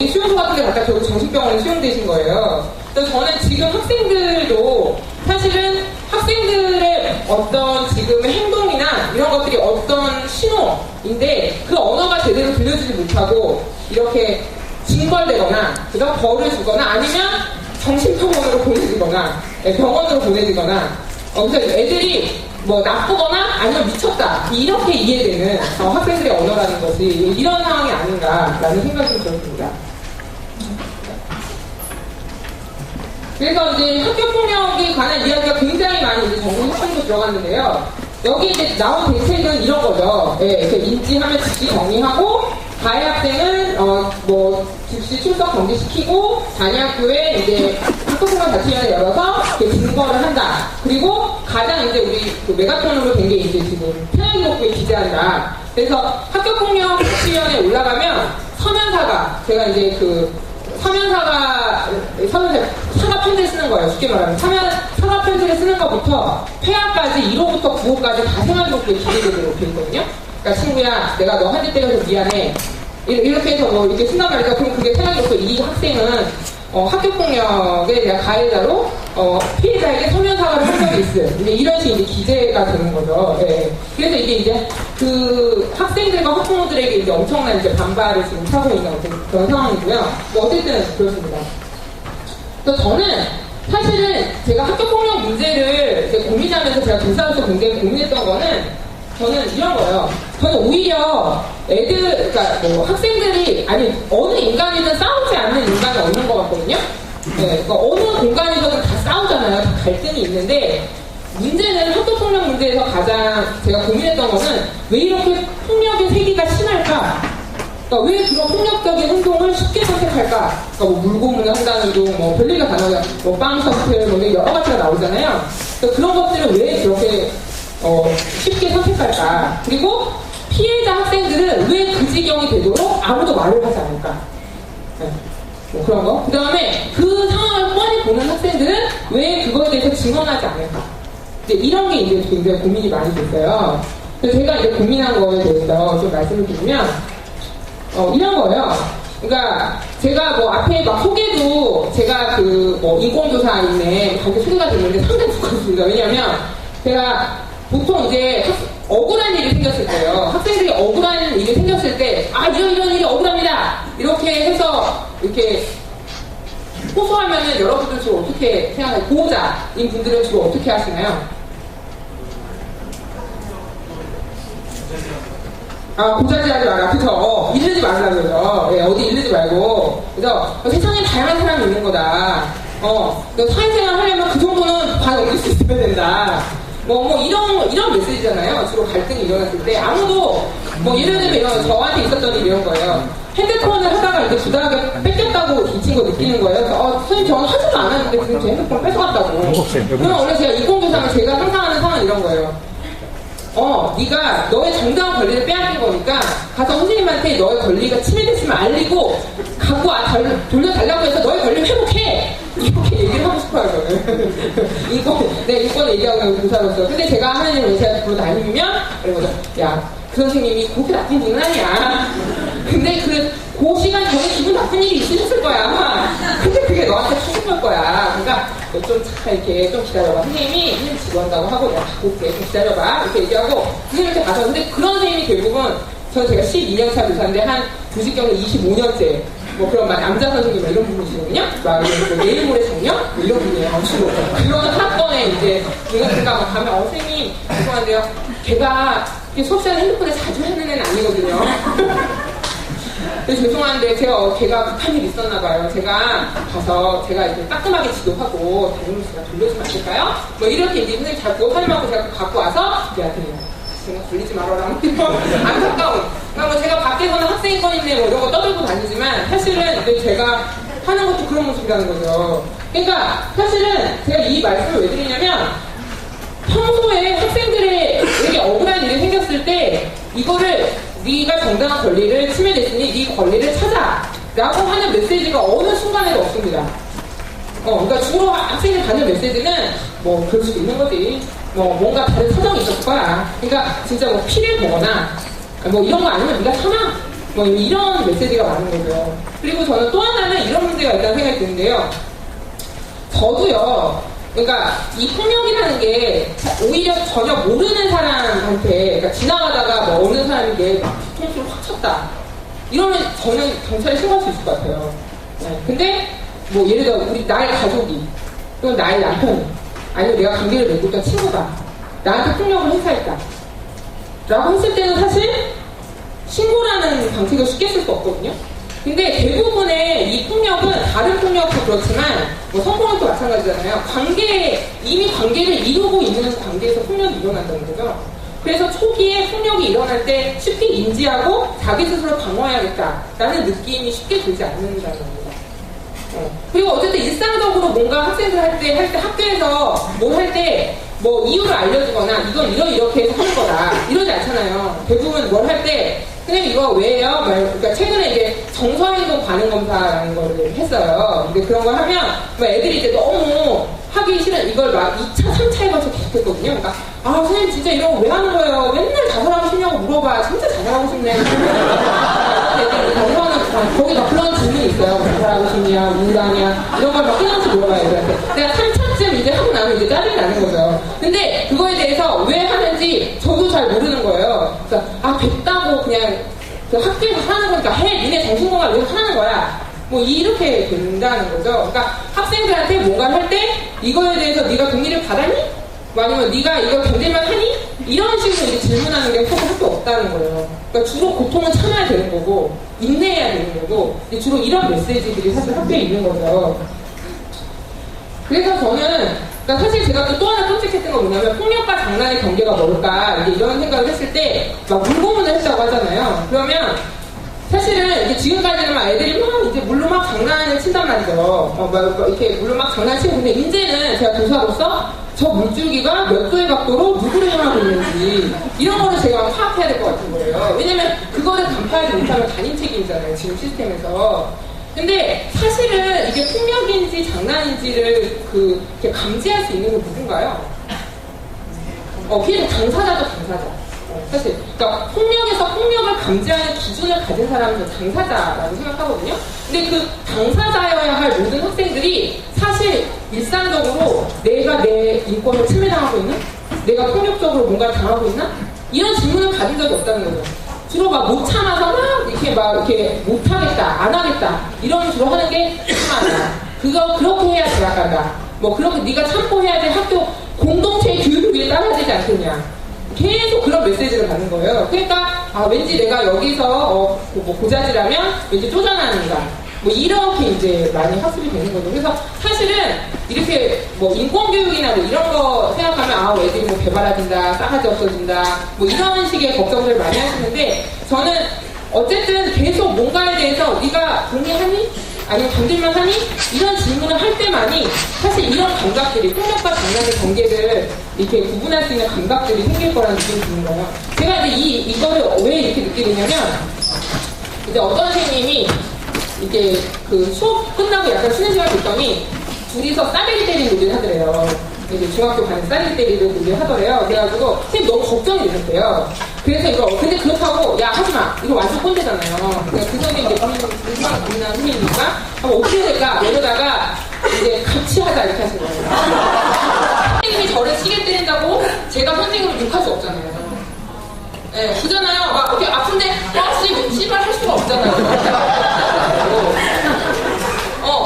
수용소 같은 데 갔다 결국 정신병원에 수용되신 거예요. 그래서 저는 지금 학생들도 사실은 학생들의 어떤 지금의 행동이나 이런 것들이 어떤 신호인데 그 언어가 제대로 들려주지 못하고 이렇게 징벌되거나 그다음 벌을 주거나 아니면 정신병원으로 보내지거나 병원으로 보내지거나 그래서 애들이 뭐 나쁘거나 아니면 미쳤다 이렇게 이해되는 학생들의 언어라는 것이 이런 상황이 아닌가라는 생각이 좀 들었습니다. 그래서 이제 학교폭력에 관한 이야기가 굉장히 많이 이제 전공 학생도 들어갔는데요. 여기 이제 나온 대책은 이런 거죠. 인지하면 즉시 정리하고 가해 학생은 뭐 즉시 출석 정지시키고 잔여학교에 이제 학교폭력 자치위원회 열어서 증거를 한다. 그리고 가장 이제 우리 그 메가톤으로 된 게 이제 지금 편향기록부에 기재한다. 그래서 학교폭력 자치위원회에 올라가면 서면사가 제가 이제 그 사가 편지를 쓰는 거예요. 쉽게 말하면 사과 편지를 쓰는 것부터 폐하까지 1호부터 9호까지 다 생활기록부에 기재되도록 되어 있거든요. 그러니까 친구야, 내가 너 한 대 때려서 미안해. 이렇게 해서 뭐 이렇게 쓴단 말이죠. 그럼 그게 생활기록부 이 학생은 학교폭력에 대한 가해자로 피해자에게 서면 사과를 한 적이 있어요. 이제 이런 식의 이제 기재가 되는 거죠. 예. 그래서 이게 이제 그 학생들과 학부모들에게 이제 엄청난 이제 반발을 지금 하고 있는 그런 상황이고요. 뭐 어쨌든 그렇습니다. 그래서 저는 사실은 제가 학교폭력 문제를 이제 고민하면서 제가 교사로서 굉장히 고민했던 거는 저는 이런 거예요. 저는 오히려 그러니까 뭐 학생들이, 아니, 어느 인간이든 싸우지 않는 인간이 없는 것 같거든요? 네, 그러니까 어느 공간에서든 다 싸우잖아요. 다 갈등이 있는데, 문제는 학교폭력 문제에서 가장 제가 고민했던 거는 왜 이렇게 폭력의 세기가 심할까? 그러니까 왜 그런 폭력적인 행동을 쉽게 선택할까? 그러니까 뭐 물고문을 한다는 둥, 뭐 별리가 다 나오잖아요. 뭐 빵 선택, 뭐 여러 가지가 나오잖아요. 그러니까 그런 것들을 왜 그렇게 쉽게 선택할까? 그리고 피해자 학생들은 왜 그 지경이 되도록 아무도 말을 하지 않을까? 네. 뭐 그런 거. 그 다음에 그 상황을 뻔히 보는 학생들은 왜 그거에 대해서 증언하지 않을까? 이제 이런 게 이제 굉장히 고민이 많이 됐어요. 그래서 제가 이제 고민한 거에 대해서 좀 말씀을 드리면, 이런 거예요. 그러니까 제가 뭐 앞에 막 소개도 제가 그 뭐 인공조사인에 거기 소개가 됐는데 상당히 부끄럽습니다. 왜냐면 제가 보통 이제 억울한 일이 생겼을 때요. 학생들이 억울한 일이 생겼을 때, 이런 일이 억울합니다. 이렇게 해서, 이렇게, 호소하면은 여러분들 주로 어떻게 생각해요? 보호자인 분들은 주로 어떻게 하시나요? 고자질 하지 마라. 그쵸? 이르지 말라고 그러죠. 예, 어디 이르지 말고. 그래서 세상에 다양한 사람이 있는 거다. 사회생활 하려면 그 정도는 반 넘길 수 있으면 된다. 이런 메시지잖아요. 주로 갈등이 일어났을 때. 아무도, 예를 들면 저한테 있었던 일이 이런 거예요. 핸드폰을 하다가 이제 주다하게 뺏겼다고 이 친구가 느끼는 거예요. 그래서, 선생님, 저는 하지도 않았는데 지금 제 핸드폰 뺏어갔다고. 그러면 원래 제가 인공조사는 제가 상상하는 상황은 이런 거예요. 네가 너의 정당한 권리를 빼앗긴 거니까 가서 선생님한테 너의 권리가 침해됐으면 알리고 갖고 돌려달라고 해서 너의 권리를 회복해. 이렇게 얘기를 하고 싶어요, 저는. 인권 얘기하고 교사로서. 근데 제가 하는 일을 제가 앞으로 다니면, 그러고서, 야, 그 선생님이 그렇게 나쁜 분은 아니야. 근데 그 시간 전에 기분 나쁜 일이 있으셨을 거야. 근데 그게 너한테 추측할 거야. 그러니까, 좀 이렇게 좀 기다려봐. 선생님이 일 지원한다고 하고 내가 갖고 올게. 좀 기다려봐. 이렇게 얘기하고, 선생님한테 가서. 근데 그런 선생님이 결국은, 제가 12년차 교사인데 한 교직경은 25년째. 그런 남자 선생님 이런 분이시거든요. 내일 모레 작년? 이런 분이에요. 주로. 그런 사건에 이제 중간중간 가면 선생님 죄송한데요. 걔가 수업 시간에 핸드폰에 자주 하는 애는 아니거든요. 죄송한데 걔가 급한 일이 있었나 봐요. 제가 가서 제가 이렇게 따끔하게 지도하고 다른 제가 돌려주면 안 될까요? 이렇게 이제 선생님 잘 구워 설명하고 제가 갖고 와서 야 제가 돌리지 말아라. 안타까운. 그러니까 제가 밖에서는 학생권 있네 이런 거 떠들고 다니지만 사실은 이제 제가 하는 것도 그런 모습이라는 거죠. 그러니까 사실은 제가 이 말씀을 왜 드리냐면 평소에 학생들에게 억울한 일이 생겼을 때 이거를 네가 정당한 권리를 침해됐으니 네 권리를 찾아 라고 하는 메시지가 어느 순간에도 없습니다. 그러니까 주로 학생이 받는 메시지는 그럴 수도 있는 거지. 뭔가 다른 사정이 있었을 거야. 그러니까 진짜 피를 보거나 이런 거 아니면 네가 참아. 뭐 이런 메시지가 많은 거죠. 그리고 저는 또 하나는 이런 문제가 있다는 생각이 드는데요. 저도요, 그러니까 이 폭력이라는 게 오히려 전혀 모르는 사람한테, 그러니까 지나가다가 뭐 어느 사람에게 막 뒤통수를 확 쳤다. 이러면 저는 경찰에 신고할 수 있을 것 같아요. 네. 근데 뭐 예를 들어 나의 가족이, 또는 나의 남편이, 아니면 내가 관계를 맺고 있던 친구가 나한테 폭력을 행사했다. 라고 했을 때는 사실 신고라는 방식을 쉽게 쓸 수 없거든요. 근데 대부분의 이 폭력은 다른 폭력도 그렇지만 뭐 성폭력도 마찬가지잖아요. 이미 관계를 이루고 있는 관계에서 폭력이 일어난다는 거죠. 그래서 초기에 폭력이 일어날 때 쉽게 인지하고 자기 스스로 방어해야겠다라는 느낌이 쉽게 들지 않는다는 겁니다. 그리고 어쨌든 일상적으로 뭔가 학생들 할 때 학교에서 뭘 할 때 뭐 이유를 알려주거나 이건 이렇게 해서 하는 거다 이러지 않잖아요. 대부분 뭘 할 때 선생님 이거 왜요? 그러니까 최근에 이제 정서행동 반응 검사라는 거를 했어요. 근데 그런 걸 하면 막 애들이 이제 너무 하기 싫은 이걸 막 2차, 3차에 걸쳐 계속했거든요. 그러니까 선생님 진짜 이런 거 왜 하는 거예요? 맨날 자살하고 싶냐고 물어봐. 진짜 자살하고 싶네. 애들이 정서는 거기 막 그런 질문이 있어요. 자살하고 싶냐, 우울하냐 이런 걸 막 끊임없이 물어봐요. 애들한테. 내가 3차쯤 이제 하고 나면 이제 짜증이 나는 거죠. 근데 그거에 대해서 왜 하는지 저도 잘 모르는 거예요. 그래서 됐다고 그냥 그 학교에서 하는 거니까 니네 정신건강 위해서 하는 거야. 뭐 이렇게 된다는 거죠. 그러니까 학생들한테 뭔가를 할 때 이거에 대해서 네가 동의를 받았니? 뭐 아니면 네가 이걸 견딜만 하니? 이런 식으로 이제 질문하는 게 사실 학교 없다는 거예요. 그러니까 주로 고통은 참아야 되는 거고 인내해야 되는 거고 주로 이런 메시지들이 사실 학교에 있는 거죠. 그래서 저는 그러니까 사실 제가 또 하나 끔찍했던 건 뭐냐면 폭력과 장난의 경계가 뭘까 이제 이런 생각을 했을 때 막 물고문을 했다고 하잖아요. 그러면 사실은 이게 지금까지는 막 애들이 막 이제 물로 막 장난을 친단 말이죠. 막 이렇게 물로 막 장난치고 근데 이제는 제가 교사로서 저 물줄기가 몇 도의 각도로 누구를 향하고 있는지 이런 거를 제가 막 파악해야 될 것 같은 거예요. 왜냐면 그거를 간파하지 못하면 담임 책임이잖아요. 지금 시스템에서. 근데 사실은 이게 폭력인지 장난인지를 이렇게 감지할 수 있는 건 누군가요? 피해자 당사자죠, 당사자. 사실. 그러니까 폭력에서 폭력을 감지하는 기준을 가진 사람은 당사자라고 생각하거든요. 근데 그 당사자여야 할 모든 학생들이 사실 일상적으로 내가 내 인권을 침해당하고 있나? 내가 폭력적으로 뭔가를 당하고 있나? 이런 질문을 가진 적이 없다는 거죠. 주로 못 참아서 이렇게 못하겠다, 안 하겠다, 이런 주로 하는 게 많아. 그렇게 해야 대학 간다. 그렇게 네가 참고 해야 돼 학교 공동체의 교육을 따라야 되지 않겠냐. 계속 그런 메시지를 받는 거예요. 그러니까, 왠지 내가 여기서, 고자질하면 왠지 쪼잔하는가. 이렇게 이제 많이 학습이 되는 거죠. 그래서 사실은 이렇게 인권교육이나 이런 거 생각하면 애들이 개발해진다, 싸가지 없어진다, 이런 식의 걱정들을 많이 하시는데 저는 어쨌든 계속 뭔가에 대해서 네가 동의하니? 아니면 견딜만 하니? 이런 질문을 할 때만이 사실 이런 감각들이 폭력과 장난의 경계를 이렇게 구분할 수 있는 감각들이 생길 거라는 느낌이 드는 거예요. 제가 이제 이거를 왜 이렇게 느끼게 되냐면 이제 어떤 선생님이 이게 수업 끝나고 약간 쉬는 시간 됐더니 둘이서 싸대기 때리는 놀이를 하더래요. 이제 중학교 반에 싸대기 때리는 놀이를 하더래요. 그래가지고 선생님 너무 걱정이 되셨대요. 그래서 근데 그렇다고 하지마 이거 완전 꼰대잖아요. 그러니까 그 선생님 이제 공부하는 고민하는 선생님이니까 어떻게 해야 될까 이러다가 이제 같이 하자 이렇게 하신 거예요. 선생님이 저를 시계 때린다고 제가 선생님을 욕할 수 없잖아요. 네, 그잖아요. 이렇게 아픈데 씨발 할 수가 없잖아요.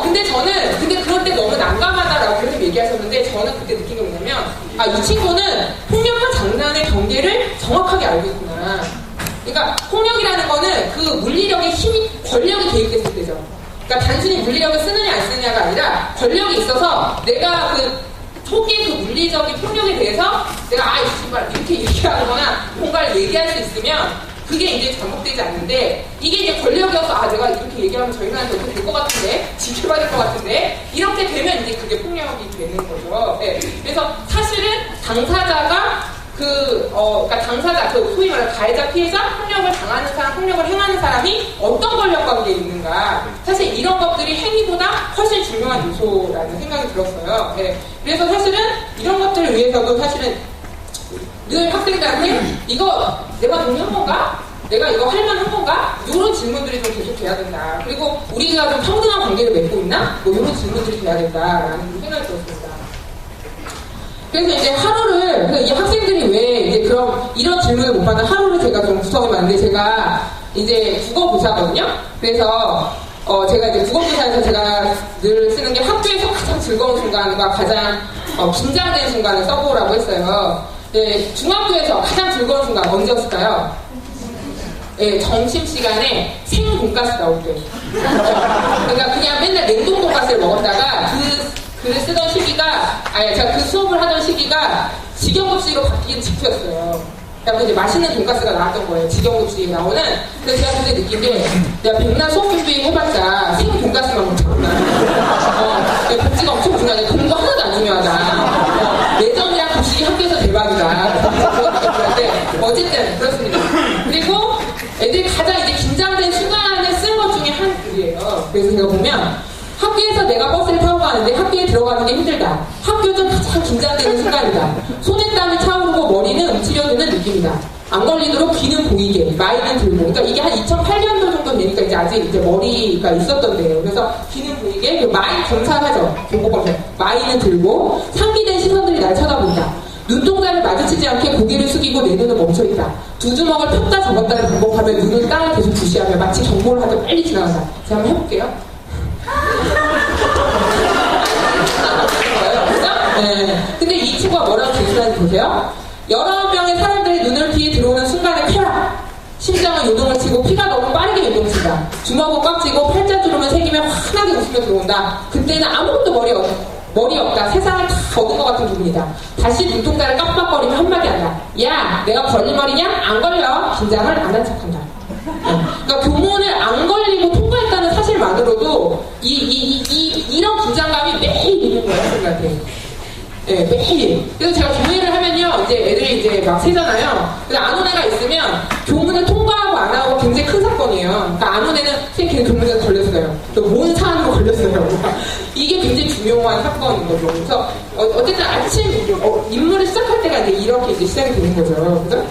근데 그럴 때 너무 난감하다라고 계속 얘기하셨는데 저는 그때 느낀 게 뭐냐면 이 친구는 폭력과 장난의 경계를 정확하게 알고 있구나. 그러니까 폭력이라는 거는 그 물리력의 힘이 권력이 개입됐을 때죠. 그러니까 단순히 물리력을 쓰느냐 안 쓰느냐가 아니라 권력이 있어서 내가 초기에 그 물리적인 폭력에 대해서 내가 씨발 이렇게 얘기하거나 뭔가를 얘기할 수 있으면 그게 이제 잘못되지 않는데 이게 이제 권력이어서 내가 이렇게 얘기하면 저희한테 어떻게 될 것 같은데 지켜봐야 될 것 같은데 이렇게 되면 이제 그게 폭력이 되는 거죠. 네. 그래서 사실은 당사자가 그러니까 당사자 소위 말하는 가해자 피해자 폭력을 당하는 사람 폭력을 행하는 사람이 어떤 권력 관계에 있는가 사실 이런 것들이 행위보다 훨씬 중요한 요소라는 생각이 들었어요. 네. 그래서 사실은 이런 것들을 위해서도 사실은 늘 학생들한테 이거 내가 동의한 건가? 내가 이거 할 만한 건가? 이런 질문들이 좀 계속 돼야 된다. 그리고 우리가 좀 평등한 관계를 맺고 있나? 뭐 이런 질문들이 돼야 된다라는 생각이 들었습니다. 그래서 이제 하루를, 이 학생들이 왜 이제 이런 질문을 못 받는 하루를 제가 좀 구성해 봤는데, 제가 이제 국어교사거든요? 그래서, 제가 이제 국어교사에서 제가 늘 쓰는 게 학교에서 가장 즐거운 순간과 가장 긴장된 순간을 써보라고 했어요. 네, 중학교에서 가장 즐거운 순간 언제였을까요? 네, 점심시간에 생돈가스 나올 때. 그러니까 그냥 맨날 냉동 돈가스를 먹었다가 글을 쓰던 시기가, 제가 그 수업을 하던 시기가 직영급식으로 바뀌는 직후였어요. 그러니까 이제 맛있는 돈가스가 나왔던 거예요. 직영급식이 나오는. 그래서 제가 그때 느낀 게, 내가 백날 수업 준비 해봤자 생 돈가스만 먹었구나. 복지가 엄청 중요하다. 공부 하나도 안 중요하다. 내정이랑 급식이 학교에서 대박이다. 그런데 어쨌든 그렇습니다. 그리고 애들이 가장 이제 긴장된 순간에 쓴 것 중에 한 글이에요. 그래서 제가 보면, 학교에서 내가 버스를 타고 가는데 학교에 들어가는 게 힘들다. 학교는 가장 긴장되는 순간이다. 손에 땀이 차오르고 머리는 움츠려드는 느낌이다. 안 걸리도록 귀는 보이게, 마이는 들고. 그러니까 이게 한 2008년도 정도 되니까 이제 아직 이제 머리가 있었던데요. 그래서 귀는 보이게, 마이 검사하죠. 교복 검사. 마이는 들고, 상기된 시선들이 날 쳐다본다. 눈동자를 마주치지 않게 고개를 숙이고 내 눈은 멈춰있다. 두 주먹을 폈다 접었다를 반복하며 눈은 땅을 계속 주시하며 마치 경고를 하듯 빨리 지나간다. 제가 한번 해볼게요. 네. 근데 이 친구가 뭐라고 제시하는지 보세요. 여러 명의 사람들이 눈을 피해 들어오는 순간에 쾌락. 심장은 요동을 치고 피가 너무 빠르게 요동친다. 주먹은 꽉 쥐고 팔자주름을 새기며 환하게 웃으며 들어온다. 그때는 아무것도 머리 없다. 세상을 다 얻은 것 같은 기분이다. 다시 눈동자를 깜빡거리며 한마디 한다. 야, 내가 걸린 머리냐? 안 걸려. 긴장을 안 한 척한다. 그러니까 교문을 안 걸리고 통과했다는 사실만으로도 이런 긴장감이 매일 있는 거예요, 학생들한테. 네, 매일. 그래서 제가 교회를 하면요, 이제 애들이 이제 막 세잖아요. 근데 안 온 애가 있으면 교문을 통과하고 안 하고 굉장히 큰 사건이에요. 그러니까 안 온 애는 걔 교문에 걸렸어요. 또 뭔 사안으로 걸렸어요. 이게 굉장히 중요한 사건인 거죠. 그래서 어쨌든 아침 임무를 시작할 때가 이제 이렇게 이제 시작이 되는 거죠. 그죠?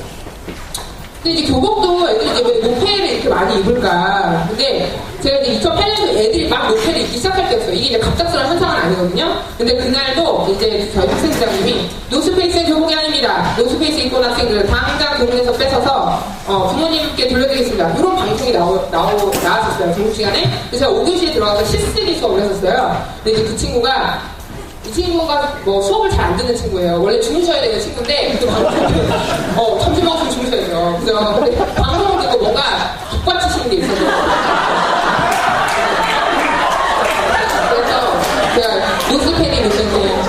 근데 이제 교복도 애들이 이제 왜 노페를 이렇게 많이 입을까. 근데 제가 이제 2008년도 애들이 막 노페를 입기 시작할 때였어요. 이게 이제 갑작스러운 현상은 아니거든요. 근데 그날도 이제 저희 학생부장님이 노스페이스는 교복이 아닙니다. 노스페이스 입고 온 학생들은 당장 교문에서 뺏어서 부모님께 돌려드리겠습니다. 이런 방송이 나왔었어요. 중국시간에. 그래서 제가 5교시에 들어가서 시쓰기 수업을 했었어요. 근데 이제 그 친구가 뭐 수업을 잘 안 듣는 친구예요. 원래 주무셔야 되는 친구인데 그 방송을 점심 먹으면 주무셔야죠. 그래서 근데 방송을 듣고 뭔가 뒷받치시는 게 있어서 그래서 제가 노스패딩 입는데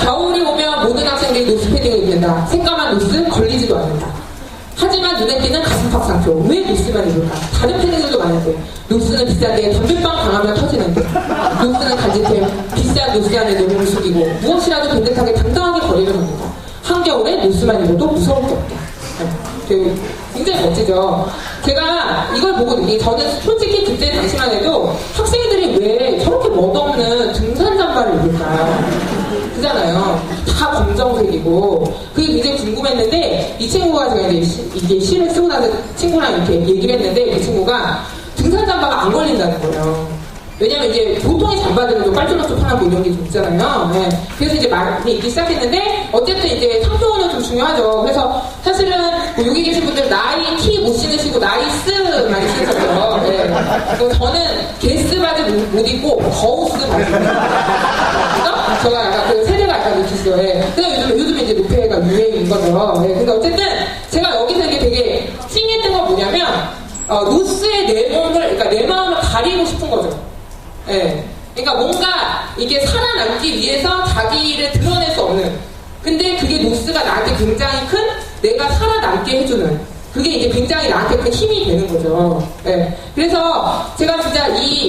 겨울이 오면 모든 학생들이 노스패딩을 입는다. 새까만 노스 걸리지도 않는다. 하지만 눈에 띄는 가슴팍 상표. 왜 노스만 입을까? 다른 패딩들도 많은데 노스는 비싼데 담배빵 당하면 터지는데 노스는 간지템 비싼 노스 안에 내 몸을 숙이고 무엇이라도 밴듯하게 당당하게 거리를 합니다. 한겨울에 노스만 입어도 무서울 게 없다. 굉장히 멋지죠. 제가 이걸 보고 느낀 게 저는 솔직히 그때 당시만 해도 학생들이 왜 저렇게 멋없는 등산 잠바를 입을까? 그잖아요. 다 검정색이고 그게 굉장히 궁금했는데 이 친구가 제가 이게 시를 쓰고 나서 친구랑 이렇게 얘기를 했는데 그 친구가 등산 잠바가 안 걸린다는 거예요. 왜냐면 이제 보통의 잠바들은 좀 빨주노초판하고 이런 게 좀 있잖아요. 네. 그래서 이제 많이 입기 시작했는데 어쨌든 이제 상표는 좀 중요하죠. 그래서 사실은 뭐 여기 계신 분들 나이 키 못 신으시고 나이스 많이 신으셨죠. 네. 저는 게스 바지 못 입고 거우스 바지. 그래서 제가 약간 그 세대가 약간 느끼시죠. 네. 그래서 요즘에 이제 노페가 유행인 거죠. 네. 근데 어쨌든 제가 여기서 이게 되게 찡했던 건 뭐냐면 노스의 내 몸을, 그러니까 내 마음을 가리고 싶은 거죠. 예. 그러니까 뭔가 이게 살아남기 위해서 자기를 드러낼 수 없는. 근데 그게 노스가 나한테 굉장히 큰 내가 살아남게 해주는. 그게 이제 굉장히 나한테 큰 힘이 되는 거죠. 예. 그래서 제가 진짜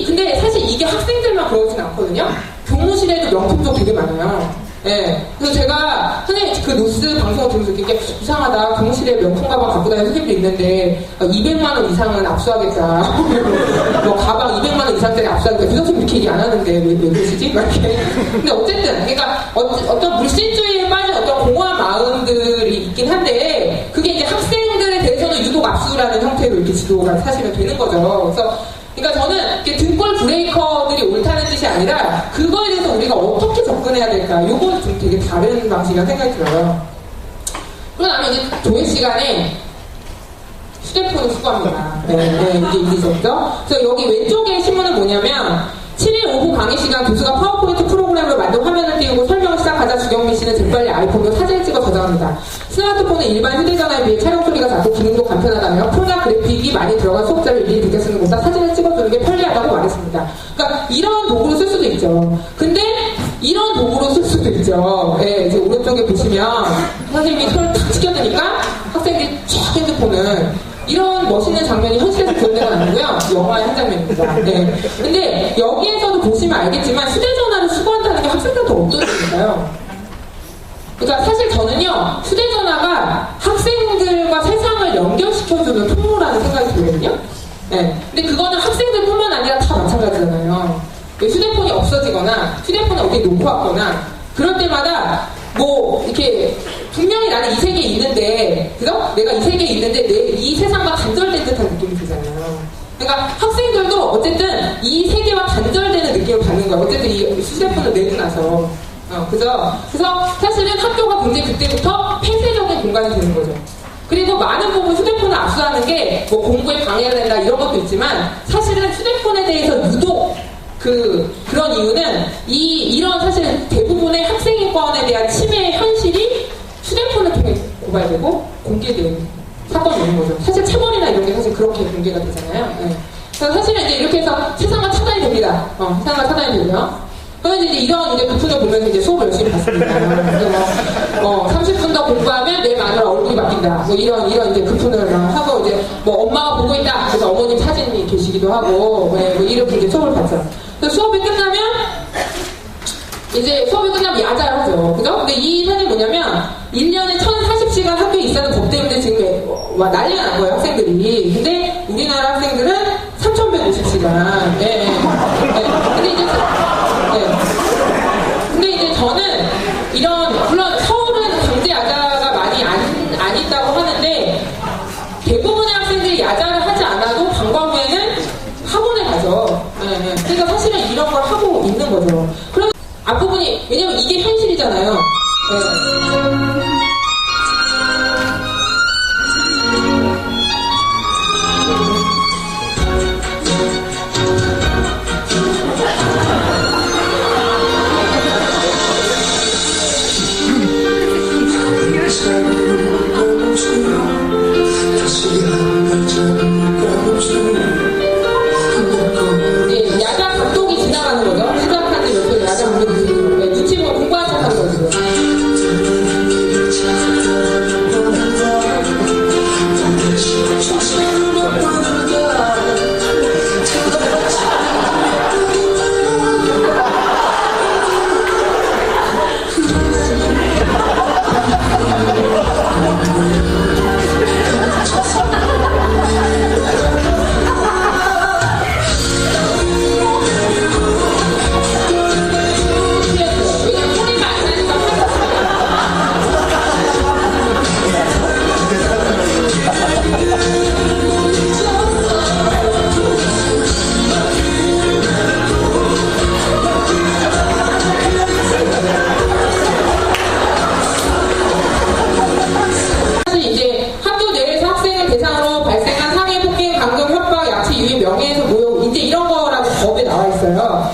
근데 사실 이게 학생들만 그러진 않거든요. 교무실에도 명품도 되게 많아요. 예. 그래서 제가 선생님 그 노스 방송을 들으면서 이게 이상하다. 교무실에 명품 가방 갖고 다니는 선생님도 있는데 200만원 이상은 압수하겠다. 뭐 가방 200만원 이상짜리 압수하겠다. 그 선생님 이렇게 얘기 안 하는데 왜 그러시지? 막 이렇게. 근데 어쨌든 그러니까 어떤 물질주의에 빠진 어떤 공허한 마음들이 있긴 한데 그게 이제 학생들에 대해서는 유독 지속 압수라는 형태로 이렇게 지도가 사실은 되는 거죠. 그래서 그러니까 저는 이렇게 등골 브레이커들이 옳다는 뜻이 아니라 그거에 대해서 우리가 어떻게 접근해야 될까? 요거는 좀 되게 다른 방식이라는 생각이 들어요. 그러고 나면 이제 조회 시간에 휴대폰을 수거합니다. 이게 있었죠. 그래서 여기 왼쪽에 신문은 뭐냐면 7일 오후 강의 시간 교수가 파워포인트 프로그램으로 만든 화면을 띄우고 설명을 시작하자 주경민 씨는 재빨리 아이폰으로 사진을 찍어 저장합니다. 스마트폰은 일반 휴대전화에 비해 촬영 소리가 작고 기능도 간편하다며 폰과 그래픽이 많이 들어간 수업자를 미리 듣게 쓰는 것보다 사진을 찍어주는 게 편리하다고 말했습니다. 그러니까 이런 도구로 쓸 수도 있죠. 근데 이런 도구로 쓸 수도 있죠. 이제 오른쪽에 보시면 선생님이 손을 탁 찍어드니까 학생들이 쫙 핸드폰을 이런 멋있는 장면이 현실에서 구현된 건 아니고요. 영화의 한 장면입니다. 근데 여기에서도 보시면 알겠지만 휴대전화를 수거한다는 게 학생들한테 어떤 일일까요? 그러니까 사실 저는요. 휴대전화가 학생들과 세상을 연결시켜주는 통로라는 생각이 들거든요. 근데 그거는 학생들뿐만 아니라 다 마찬가지잖아요. 휴대폰이 없어지거나 휴대폰을 어디에 놓고 왔거나 그럴 때마다 뭐 이렇게 분명히 나는 이 세계에 있는데 그죠? 내가 이 세계에 있는데 이 세상과 단절된 듯한 느낌이 들잖아요. 그러니까 학생들도 어쨌든 이 세계와 단절되는 느낌을 받는 거예요. 어쨌든 이 휴대폰을 내고 나서 그죠? 그래서 사실은 학교가 굉장히 그때부터 폐쇄적인 공간이 되는 거죠. 그리고 많은 부분 휴대폰을 압수하는 게 뭐 공부에 방해가 된다 이런 것도 있지만 사실은 휴대폰에 대해서 유독 그런 이유는 이런 사실 대부분의 학생인권에 대한 침해의 현실이 휴대폰을 통해 고발되고 공개된 사건이 있는 거죠. 사실 체벌이나 이런 게 사실 그렇게 공개가 되잖아요. 그래서 사실은 이제 이렇게 해서 세상과 차단이 됩니다. 세상과 차단이 되고요. 그래서 이제 이런 부분을 보면서 이제 수업을 열심히 봤습니다. 그래서 30분 더 공부하면 내 마누라 얼굴이 바뀐다. 뭐 이런 이제 부분을 하고 이제 뭐 엄마가 보고 있다. 그래서 어머님 사진이 계시기도 하고 뭐 이렇게 이제 수업을 봤죠. 그래서 수업이 끝나면 야자를 하죠. 그죠? 근데 이 사진이 뭐냐면 1년에 1040시간 학교에 있다는 법 때문에 지금 난리가 난 거예요, 학생들이. 근데 우리나라 학생들은 3150시간. 근데 이제 저는 물론 서울은 강제 야자가 많이 안 있다고 하는데 대부분의 학생들이 야자를 하지 않아도 방과 후에는 학원에 가죠. 그러니까 사실은 이런 걸 하고 있는 거죠. 그럼 앞부분이 왜냐면 이게 현실이잖아요. 야자 감독이 지나가는 거죠. 시작한 지 몇 분 야자 감독이 눈치 보고 공부하는 척 하는 거죠.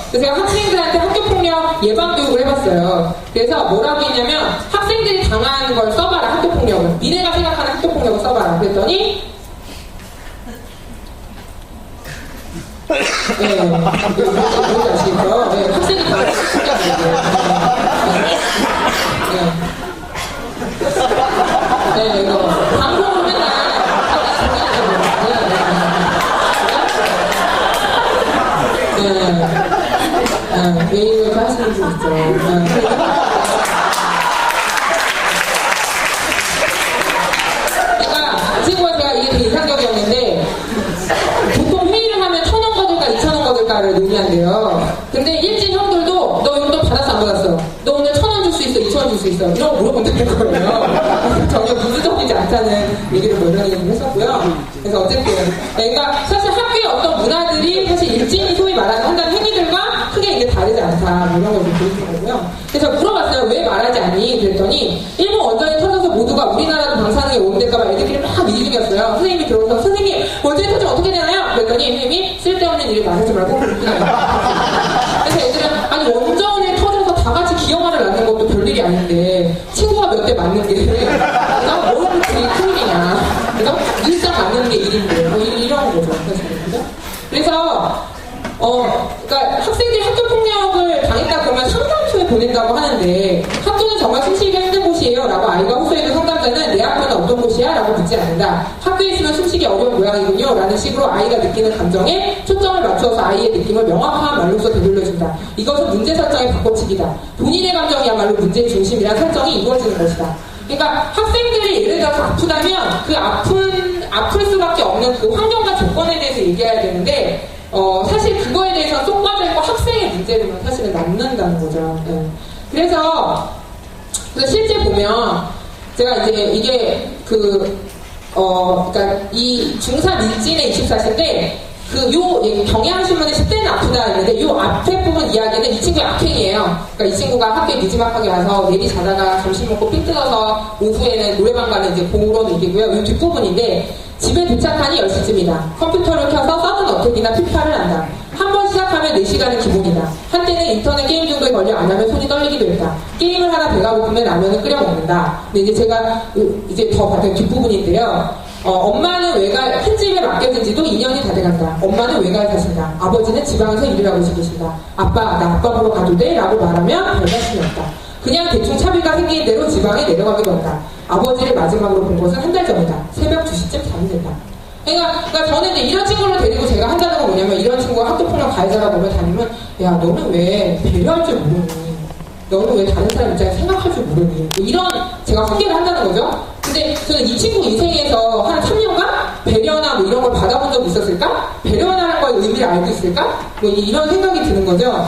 그래서 제가 학생들한테 학교폭력 예방교육을 해봤어요. 그래서 뭐라고 했냐면 학생들이 당하는 걸 써봐라. 학교폭력을. 니네가 생각하는 학교폭력을 써봐라. 그랬더니 뭔지 아시겠죠? 학생이 당하는 학교폭력이에요. 이거 방송으로 맨날 왜 이렇게 하시는 분 있죠. 그러니까 친구가 제가 이게 되게 인상적이었는데 보통 회의를 하면 1,000원 거둘까 2,000원 거둘까를 논의한대요. 근데 일진 형들도 너 용돈 받았어 안 받았어? 너 오늘 1,000원 줄 수 있어 2,000원 끊어질 수 있어? 이런 거 물어본다는 거예요. 전혀 부수적이지 않다는 얘기를 원장님이 했었고요. 그래서 어쨌든 그러니까 사실 학교의 어떤 문화들이 사실 일진이 소위 말하는 한다는 행위들과 크게 이제 다르지 않다 뭐 이런 걸 좀 보여주는 거고요. 그래서 물어봤어요. 왜 말하지 않니? 그랬더니 일본 원전이 터져서 모두가 우리나라도 방사능이 오는데까 막 애들끼리 막 미리 중이었어요. 선생님이 들어오셔서 선생님 원전이 터지면 어떻게 되나요? 그랬더니 선생님이 쓸데없는 일을 말하지 말고 그랬구나. 그래서 애들은 아니 원전에 터져서 다 같이 기억하를 낳는 것도 별일이 아닌데 친구가 몇 대 맞는 게 내가 뭘 그렇게 큰일이냐. 그래서 일상 맞는 게 일인데 뭐 이런 거죠. 그래서 그러니까 학생들이 학교 폭력을 당했다 그러면 상담소에 보낸다고 하는데 학교는 정말 숨쉬기가 힘든 곳이에요 라고 아이가 호소해도 상담자는 내 학교는 어떤 곳이야? 라고 묻지 않는다. 학교에 있으면 숨쉬기 어려운 모양이군요 라는 식으로 아이가 느끼는 감정에 초점을 맞춰서 아이의 느낌을 명확한 말로써 되돌려준다. 이것은 문제 설정의 바꿔치기다. 본인의 감정이야말로 문제의 중심이란 설정이 이루어지는 것이다. 그러니까 학생들이 예를 들어서 아프다면 그 아플 수밖에 없는 그 환경과 조건에 대해서 얘기해야 되는데 사실 그거에 대해서 쏙 빠져있고 학생의 문제로만 사실은 남는다는 거죠. 네. 그래서 실제 보면 제가 이제 이게 그러니까 이 중3 일진의 24시인데 경향신문에 10대는 아프다 했는데 요 앞에 부분 이야기는 이 친구의 악행이에요. 그러니까 이 친구가 학교에 늦지막하게 와서 내리 자다가 점심 먹고 삥 뜯어서 오후에는 노래방 가는 이제 그런 얘기고요. 요 뒷부분인데 집에 도착하니 10시쯤이다. 컴퓨터를 켜서 서든 어택이나 피파를 한다. 한 번 시작하면 4시간은 기본이다. 한때는 인터넷 게임 정도에 걸려 안 하면 손이 떨리기도 했다. 게임을 하다 배가 고프면 라면을 끓여 먹는다. 근데 이제 제가 이제 더 봤던 뒷부분인데요. 엄마는 큰 집에 맡겨진 지도 2년이 다 돼간다. 엄마는 외가에 사신다. 아버지는 지방에서 일을 하고 계신다. 아빠, 나 아빠 보러 가도 돼? 라고 말하면 별관심이 없다. 그냥 대충 차비가 생기는 대로 지방에 내려가기도 한다. 아버지를 마지막으로 본 것은 한 달 전이다. 새벽 2시쯤 잠이 든다. 그러니까 저는 이제 이런 친구를 데리고 제가 한다는 건 뭐냐면 이런 친구가 학교폭력 가해자가 보면 다니면 야 너는 왜 배려할 줄 모르니? 너는 왜 다른 사람 입장에 생각할 줄 모르니? 뭐 이런 제가 훈계를 한다는 거죠. 근데 저는 이 친구 인생에서 한 3년간 배려나 뭐 이런 걸 받아본 적이 있었을까? 배려라는 걸 의미를 알고 있을까? 뭐 이런 생각이 드는 거죠.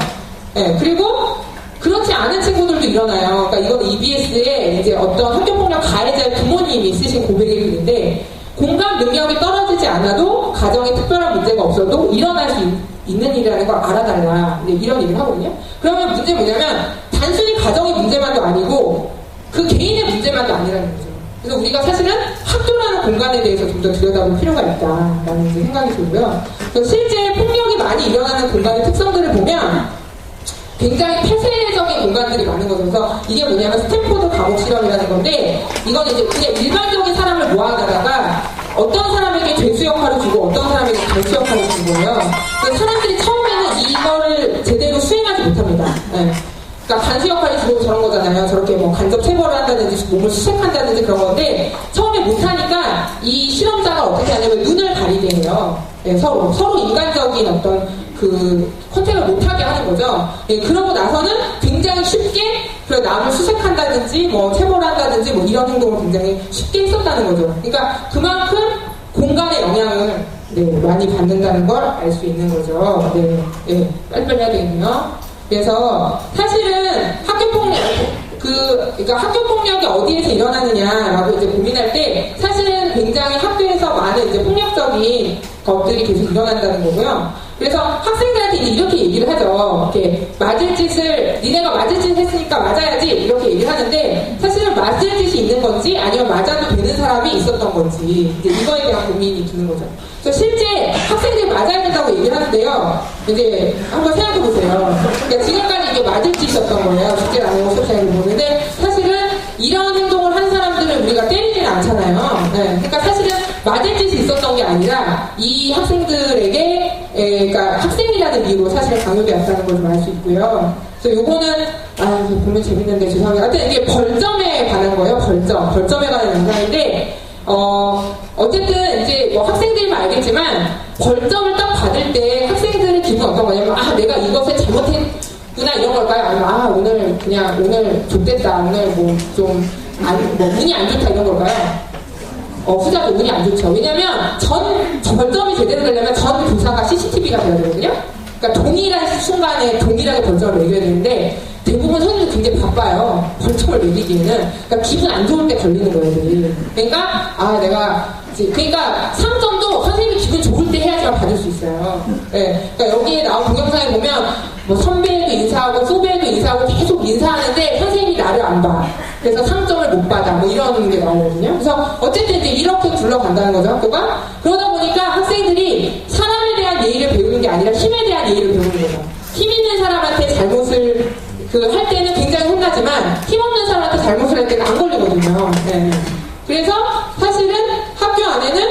네, 그리고 그렇지 않은 친구들도 일어나요. 그러니까 이건 EBS에 이제 어떤 학교폭력 가해자의 부모님이 쓰신 고백의 글인데 공감 능력이 떨어지지 않아도 가정에 특별한 문제가 없어도 일어날 수 있는 일이라는 걸 알아달라. 이런 얘기를 하거든요. 그러면 문제 뭐냐면 단순히 가정의 문제만도 아니고 그 개인의 문제만도 아니라는 거죠. 그래서 우리가 사실은 학교라는 공간에 대해서 좀 더 들여다볼 필요가 있다라는 생각이 들고요. 그래서 실제 폭력이 많이 일어나는 공간의 특성들을 보면 굉장히 폐쇄적인 공간들이 많은 거죠. 그래서 이게 뭐냐면 스탠포드 감옥 실험이라는 건데 이건 이제 그냥 일반적인 사람을 모아다가 어떤 사람에게 죄수 역할을 주고 어떤 사람에게 간수 역할을 준 거예요. 사람들이 처음에는 이거를 제대로 수행하지 못합니다. 네. 그러니까 간수 역할이 주로 저런 거잖아요. 저렇게 뭐 간접 체벌을 한다든지 몸을 수색한다든지 그런 건데 처음에 못하니까 이 실험자가 어떻게 하냐면 눈을 가리게 해요. 네, 서로 인간적인 어떤 그 컨택을 못하게 하는 거죠. 예, 그러고 나서는 굉장히 쉽게 남을 수색한다든지 뭐 체벌한다든지 뭐 이런 행동을 굉장히 쉽게 했었다는 거죠. 그러니까 그만큼 공간의 영향을 많이 받는다는 걸 알 수 있는 거죠. 네, 빨리빨리 해야 되겠네요. 그래서 사실은 그러니까 학교폭력이 어디에서 일어나느냐라고 이제 고민할 때 사실은 굉장히 학교에서 많은 이제 폭력적인 것들이 계속 일어난다는 거고요. 그래서 학생들한테 이렇게 얘기를 하죠. 이렇게 맞을 짓을 니네가 맞을 짓 했으니까 맞아야지 이렇게 얘기를 하는데 사실은 맞을 짓이 있는 건지 아니면 맞아도 되는 사람이 있었던 건지 이제 이거에 대한 고민이 드는 거죠. 그래서 실제 학생들이 맞아야 된다고 얘기를 하는데요. 이제 한번 생각해 보세요. 그러니까 지금까지 이게 맞을 짓이었던 거예요. 숙제를 안 하고 수업 시간을 보는데 사실은 이런 행동을 한 사람들을 우리가 때리지는 않잖아요. 네. 그러니까 사실은 맞을 짓이 있었던 게 아니라 이 학생들에게 그러니까 학생이라는 이유로 사실 강요돼 왔다는 걸 좀 알 수 있고요. 그래서 요거는 보면 재밌는데 죄송합니다. 하여튼 이게 벌점에 관한 거예요. 벌점에 관한 영상인데 어쨌든 이제 뭐 학생들이면 알겠지만 벌점을 딱 받을 때 학생들의 기분이 어떤 거냐면 내가 이것을 잘못했구나 이런 걸까요? 아니면 오늘 좆됐다 오늘 뭐 좀 운이 안 좋다 이런 걸까요? 후자도 운이 안 좋죠. 왜냐면 벌점이 제대로 되려면 전 교사가 CCTV가 돼야 되거든요. 그러니까 동일한 순간에 동일하게 벌점을 매겨야 되는데 대부분 선생님들 굉장히 바빠요. 벌점을 매기기에는. 그러니까 기분 안 좋을 때 걸리는 거예요, 애들이. 그러니까, 그러니까 상점도 선생님이 기분 좋을 때 해야지만 받을 수 있어요. 네. 그러니까 여기에 나온 동영상에 보면, 뭐 선배에도 인사하고, 후배에도 인사하고 계속 인사하는데 선생님이 나를 안 봐. 그래서 상점을 못 받아. 뭐 이런 게 나오거든요. 그래서 어쨌든 이제 이렇게 굴러간다는 거죠, 학교가. 그러다 보니까 학생들이 사람에 대한 예의를 배우는 게 아니라 힘에 대한 예의를 배우는 거죠. 힘 있는 사람한테 잘못을 할 때는 굉장히 혼나지만 힘 없는 사람한테 잘못을 할 때는 안 걸리거든요. 네. 그래서 사실은 학교 안에는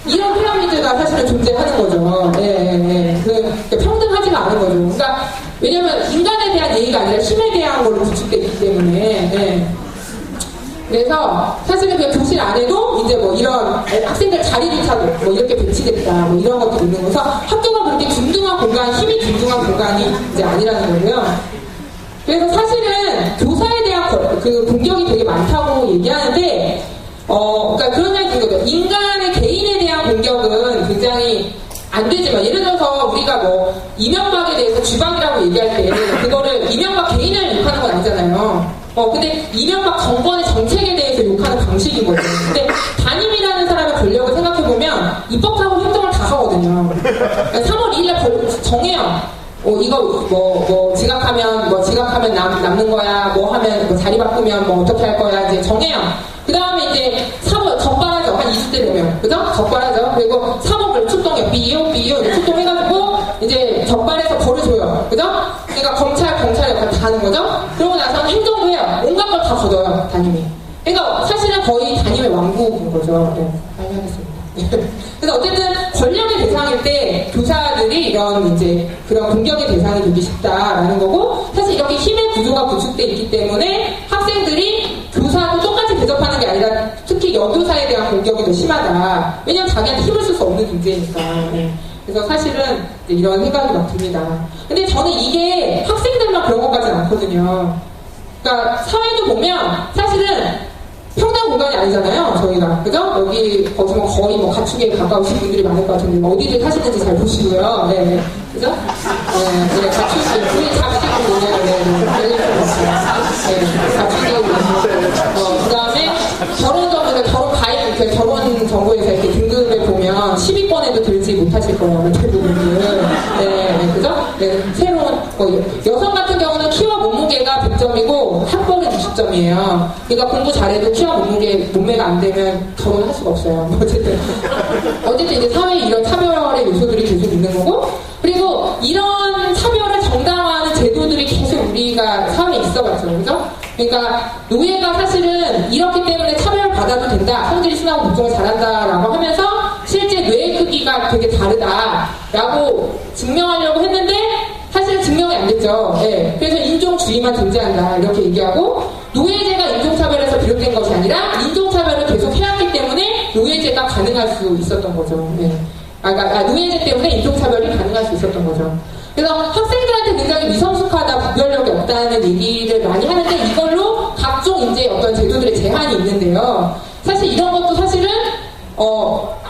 이런 피라미드가 사실은 존재하는 거죠. 평등하지가 않은 거죠. 그러니까 왜냐면 인간에 대한 예의가 아니라 힘에 대한 걸로 구축되어 있기 때문에. 그래서 사실은 그 교실 안에도 이제 뭐 이런 학생들 자리조차도 뭐 이렇게 배치됐다 뭐 이런 것도 있는 거서 학교가 그렇게 균등한 공간, 힘이 균등한 공간이 이제 아니라는 거고요. 그래서 사실은 교사에 대한 그 공격이 되게 많다고 얘기하는데, 그러니까 그런 얘기인 거죠. 인간의 개인에 대한 공격은 굉장히 안 되지만, 예를 들어서 우리가 뭐 이명박에 대해서 주방이라고 얘기할 때 그거를 이명박 개인을 욕하는 건 아니잖아요. 근데 이명박 정권의 정책에 대해서 욕하는 방식인 거죠. 근데 담임이라는 사람의 권력을 생각해보면 입법하고 행정을 다 하거든요. 3월 2일에 정해요. 이거 지각하면 남는 거야. 뭐 하면 뭐 자리 바꾸면 뭐 어떻게 할 거야. 이제 정해요. 그 다음에 이제 적발하죠. 한 2주 때 되면. 그죠? 적발하죠. 그리고 사법을 출동해요. 삐요 출동해가지고 이제 적발해서 벌을 줘요. 그죠? 그러니까 경찰 역할 다 하는 거죠? 그러고 나서 행정도 해요. 온갖 걸 다 걷어요, 담임이. 그러니까 사실은 거의 담임의 왕국인 거죠. 네, 많이 하겠습니다. 그래서 어쨌든 권력의 대상일 때 교사들이 이런 이제 그런 공격의 대상이 되기 쉽다라는 거고, 사실 이렇게 힘의 구조가 구축돼 있기 때문에 학생들이 교사도 똑같이 대접하는 게 아니라 특히 여교사에 대한 공격이 더 심하다. 왜냐면 자기한테 힘을 쓸 수 없는 존재니까. 네. 그래서 사실은 이런 생각이 막 듭니다. 근데 저는 이게 학생들만 그런 것까지는 않거든요. 그러니까 사회도 보면 사실은 평등 공간이 아니잖아요, 저희가. 그죠? 여기 거의 뭐 가축에 가까우신 분들이 많을 것 같은데 어디들 사시는지 잘 보시고요. 네. 그죠? 네, 가축이 우리 잡식이 뭐냐면 가축이 그 다음에 결혼 정보에서 이렇게 등급을 보면 10위권에도 들지 못하실 거예요, 대부분은. 네, 그죠? 네, 새로운 여성 같은 경우는 키와 몸무게가 100점이고 학벌은 60점이에요. 그러니까 공부 잘해도 키와 몸매가 안 되면 결혼할 수가 없어요. 어쨌든 이제 사회에 이런 차별의 요소들이 계속 있는 거고, 그리고 이런 차별을 정당화하는 제도들이 계속 우리가 사회에 있어봤죠, 그죠? 그러니까 노예가 사실은 이렇기 때문에 차별을 받아도 된다, 성질이 순하고 복종을 잘한다라고 하면서 실제 뇌의 크기가 되게 다르다라고 증명하려고 했는데 사실 증명이 안 됐죠. 네. 그래서 인종주의만 존재한다 이렇게 얘기하고, 노예제가 인종차별에서 비롯된 것이 아니라 인종차별을 계속 해왔기 때문에 노예제가 가능할 수 있었던 거죠. 네. 노예제 때문에 인종차별이 가능할 수 있었던 거죠. 그래서 학생들한테 굉장히 미성숙하다, 구별력이 없다는 얘기를 많이 하는데, 이걸로 각종 이제 어떤 제도들의 제한이 있는데요. 사실 이런 것도 사실은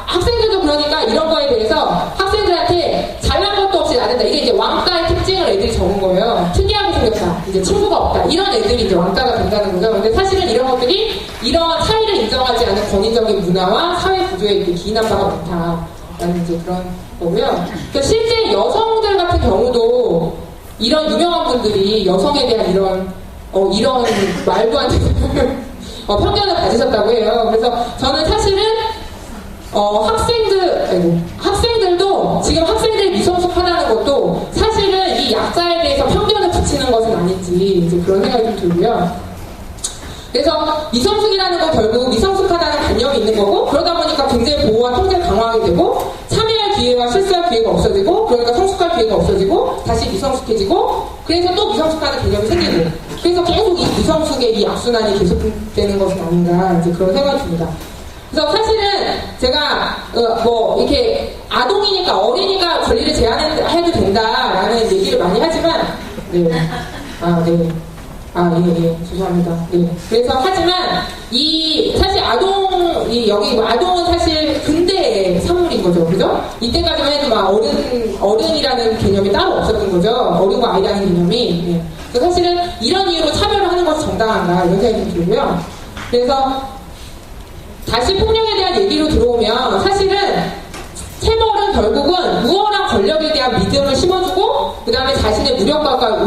학생들도 그러니까 이런 거에 대해서 학생들한테 잘난 것도 없이 나른다. 이게 이제 왕따의 특징을 애들이 적은 거예요. 특이하게 생겼다. 이제 친구가 없다. 이런 애들이 이제 왕따가 된다는 거죠. 근데 사실은 이런 것들이 이러한 차이를 인정하지 않은 권위적인 문화와 사회 구조에 이렇게 기인한 바가 많다라는 이제 그런 거고요. 그러니까 실제 여성들 같은 경우도 이런 유명한 분들이 여성에 대한 이런 말도 안 되는 편견을 가지셨다고 해요. 그래서 저는 사실은 학생들도 지금 학생들이 미성숙하다는 것도 사실은 이 약자에 대해서 편견을 붙이는 것은 아닌지 이제 그런 생각이 좀 들고요. 그래서 미성숙이라는 건 결국 미성숙하다는 관념이 있는 거고, 그러다 보니까 굉장히 보호와 통제를 강화하게 되고, 참여할 기회와 실수할 기회가 없어지고, 그러니까 성숙할 기회가 없어지고, 다시 미성숙해지고, 그래서 또 미성숙하는 개념이 생기고, 그래서 계속 이 미성숙의 이 악순환이 계속되는 것은 아닌가 이제 그런 생각이 듭니다. 그래서 사실은 제가 이렇게 아동이니까 어린이가 권리를 제한해도 된다라는 얘기를 많이 하지만 죄송합니다. 네. 그래서 하지만 사실 아동은 사실 근대의 산물인 거죠, 그죠? 이때까지만 해도 막 어른이라는 개념이 따로 없었던 거죠. 어른과 아이라는 개념이. 네. 사실은 이런 이유로 차별을 하는 것이 정당한가 이런 생각이 좀 들고요. 그래서 다시 폭력에 대한 얘기로 들어오면 사실은 체벌은 결국은 우월한 권력에 대한 믿음을 심어주고 그 다음에 자신의 무력감과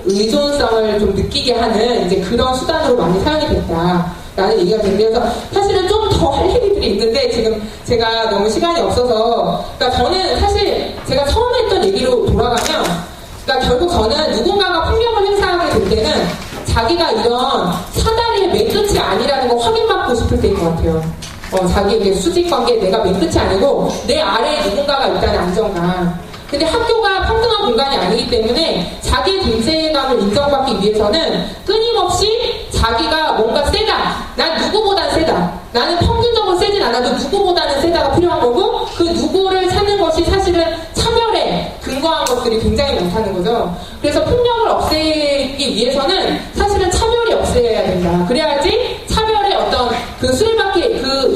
의존성을 좀 느끼게 하는 이제 그런 수단으로 많이 사용이 됐다라는 얘기가 되는데 그래서 사실은 좀 더 할 얘기들이 있는데 지금 제가 너무 시간이 없어서 그러니까 저는 사실 제가 처음에 했던 얘기로 돌아가면 그러니까 결국 저는 누군가가 폭력을 행사하게 될 때는 자기가 이런 사다리의 맨 끝이 아니라는 거 확인받고 싶을 때인 것 같아요. 자기에게 수직관계 내가 맨 끝이 아니고 내 아래에 누군가가 있다는 안정감. 근데 학교가 평등한 공간이 아니기 때문에 자기의 존재감을 인정받기 위해서는 끊임없이 자기가 뭔가 세다. 난 누구보다 세다. 나는 평균적으로 세진 않아도 누구보다는 세다가 필요한 거고 그 누구를 찾는 것이 사실은 차별에 근거한 것들이 굉장히 많다는 거죠. 그래서 폭력을 없애기 위해서는 사실은 차별이 없애야 된다. 그래야지 차별의 어떤 그 수레바퀴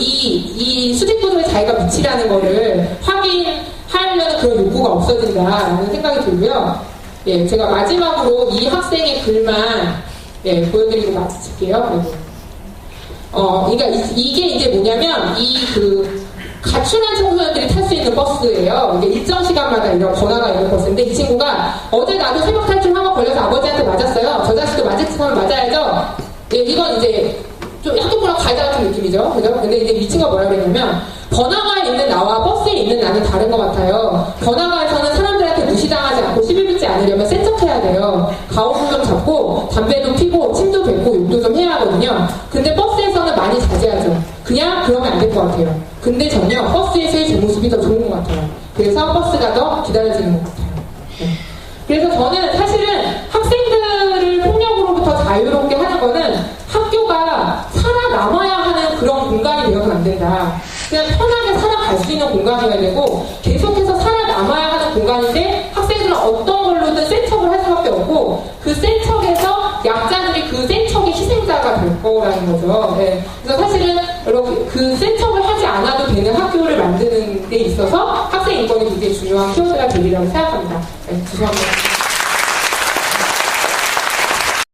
이 수직구조에 자기가 위치라는 거를 확인하려는 그런 욕구가 없어진다라는 생각이 들고요. 예, 제가 마지막으로 이 학생의 글만 보여드리고 마칠게요. 그러니까 이게 이제 뭐냐면 가출한 청소년들이 탈 수 있는 버스예요. 이게 일정 시간마다 이런 번화가 있는 버스인데 이 친구가 어제 나도 새벽 탈출 한번 걸려서 아버지한테 맞았어요. 저 자식도 맞을 짓 하면 맞아야죠. 예, 이건 이제 좀 학교보다 가해자 같은 느낌이죠. 그죠? 근데 이제 이 친구가 뭐라 그랬냐면 번화가에 있는 나와 버스에 있는 나는 다른 것 같아요. 번화가에서는 사람들한테 무시당하지 않고 시비 붙지 않으려면 센 척해야 돼요. 가오도 좀 잡고 담배도 피고 침도 뱉고 욕도 좀 해야 하거든요. 근데 버스에서는 많이 자제하죠. 그냥 그러면 안 될 것 같아요. 근데 전혀 버스에서의 제 모습이 더 좋은 것 같아요. 그래서 버스가 더 기다려지는 것 같아요. 네. 그래서 저는 사실은 학생들을 폭력으로부터 자유롭게 하는 거는 학교가 살아남아야 하는 그런 공간이 되어서는 안 된다. 그냥 편하게 살아갈 수 있는 공간이어야 되고 계속해서 살아남아야 하는 공간인데 학생들은 어떤 걸로든 센 척을 할 수밖에 없고 그 센 척에서 약자들이 그 센 척의 희생자가 될 거라는 거죠. 네. 그래서 사실은 이렇게 그 센 척을 하지 않아도 되는 학교를 만드는 데 있어서 학생 인권이 굉장히 중요한 키워드가 되리라고 생각합니다. 네, 죄송합니다.